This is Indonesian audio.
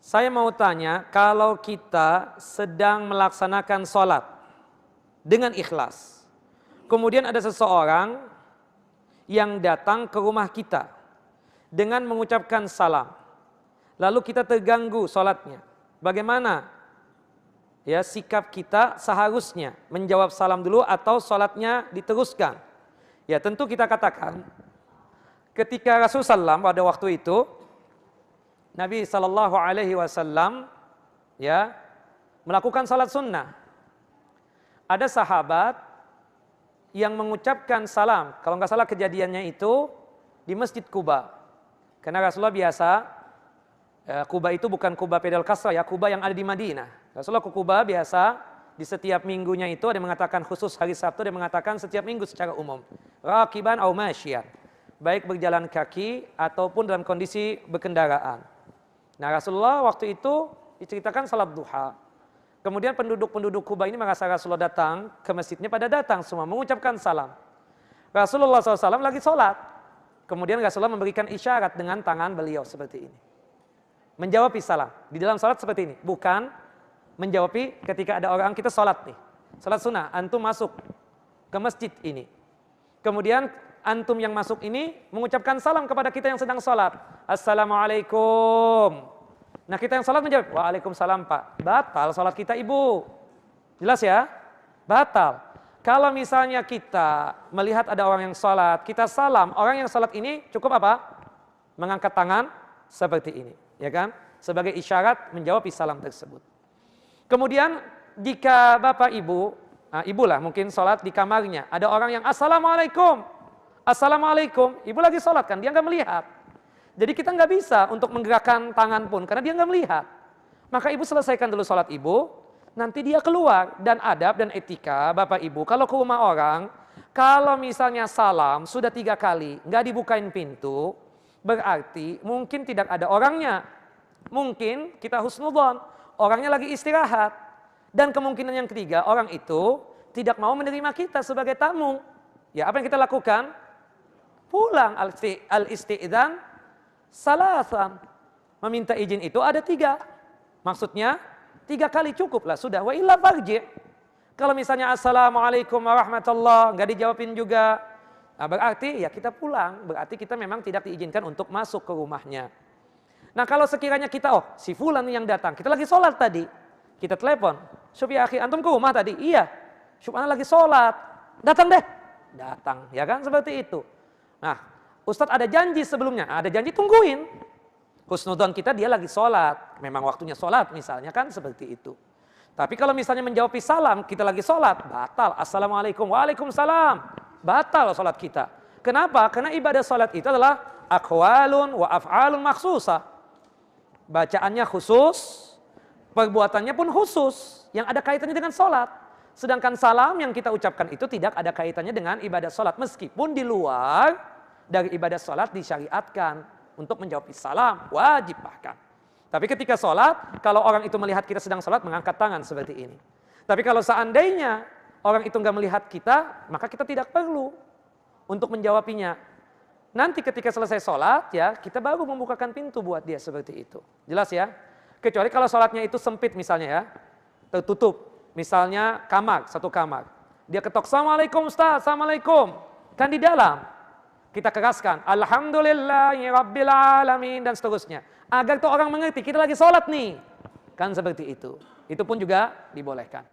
Saya mau tanya, kalau kita sedang melaksanakan sholat dengan ikhlas, kemudian ada seseorang yang datang ke rumah kita dengan mengucapkan salam, lalu kita terganggu sholatnya, bagaimana ya sikap kita seharusnya menjawab salam dulu atau sholatnya diteruskan? Ya tentu kita katakan, ketika Rasulullah SAW pada waktu itu, Nabi SAW ya melakukan salat sunnah. Ada sahabat yang mengucapkan salam, kalau nggak salah kejadiannya itu di Masjid Quba. Karena Rasulullah biasa, Quba itu bukan Quba pedal kasra ya, Quba yang ada di Madinah. Rasulullah ke Quba biasa di setiap minggunya itu ada yang mengatakan khusus hari Sabtu, ada yang mengatakan setiap minggu secara umum. Rakiban au masyian, baik berjalan kaki ataupun dalam kondisi berkendaraan. Nah Rasulullah waktu itu diceritakan salat duha. Kemudian penduduk-penduduk Quba ini merasa Rasulullah datang ke masjidnya, pada datang semua mengucapkan salam. Rasulullah SAW lagi sholat. Kemudian Rasulullah memberikan isyarat dengan tangan beliau seperti ini. Menjawab salam. Di dalam sholat seperti ini. Bukan menjawab ketika ada orang kita sholat nih. Sholat sunnah, antum masuk ke masjid ini. Kemudian antum yang masuk ini mengucapkan salam kepada kita yang sedang sholat. Assalamualaikum. Nah kita yang sholat menjawab, waalaikumsalam Pak. Batal sholat kita ibu. Jelas ya? Batal. Kalau misalnya kita melihat ada orang yang sholat, kita salam, orang yang sholat ini cukup apa? Mengangkat tangan seperti ini. Ya kan? Sebagai isyarat menjawab salam tersebut. Kemudian jika bapak ibu, ibu lah mungkin sholat di kamarnya, ada orang yang assalamualaikum. Assalamualaikum, ibu lagi sholat kan, dia nggak melihat. Jadi kita nggak bisa untuk menggerakkan tangan pun, karena dia nggak melihat. Maka ibu selesaikan dulu sholat ibu, nanti dia keluar. Dan adab dan etika bapak ibu, kalau ke rumah orang, kalau misalnya salam sudah 3 kali, nggak dibukain pintu, berarti mungkin tidak ada orangnya. Mungkin kita husnudzon, orangnya lagi istirahat. Dan kemungkinan yang ketiga, orang itu tidak mau menerima kita sebagai tamu. Ya apa yang kita lakukan? Pulang. Al-isti'dzan salasan. Meminta izin itu ada 3. Maksudnya 3 kali cukup lah sudah. Wa illa farji'. Kalau misalnya assalamualaikum warahmatullah nggak dijawabin juga, nah berarti ya kita pulang. Berarti kita memang tidak diizinkan untuk masuk ke rumahnya. Nah kalau sekiranya kita, si fulan yang datang, kita lagi sholat tadi, kita telepon, Syufi akhi antum ke rumah tadi? Iya. Syufi lagi sholat, datang deh. Datang, ya kan seperti itu. Nah, Ustadz ada janji sebelumnya, ada janji tungguin. Husnudzon kita dia lagi sholat, memang waktunya sholat misalnya kan seperti itu. Tapi kalau misalnya menjawab salam, kita lagi sholat, batal. Assalamualaikum, waalaikumsalam, batal sholat kita. Kenapa? Karena ibadah sholat itu adalah aqwalun wa af'alun makhsusah. Bacaannya khusus, perbuatannya pun khusus, yang ada kaitannya dengan sholat. Sedangkan salam yang kita ucapkan itu tidak ada kaitannya dengan ibadah sholat. Meskipun di luar dari ibadah sholat disyariatkan untuk menjawab salam, wajib bahkan. Tapi ketika sholat, kalau orang itu melihat kita sedang sholat, mengangkat tangan seperti ini. Tapi kalau seandainya orang itu nggak melihat kita, maka kita tidak perlu untuk menjawabinya. Nanti ketika selesai sholat, ya kita baru membukakan pintu buat dia seperti itu. Jelas ya? Kecuali kalau sholatnya itu sempit misalnya ya, tertutup. Misalnya kamar, satu kamar. Dia ketok, assalamualaikum Ustaz, assalamualaikum. Kan di dalam. Kita keraskan, alhamdulillahirabbil alamin dan seterusnya. Agar tuh orang mengerti, kita lagi sholat nih. Kan seperti itu. Itu pun juga dibolehkan.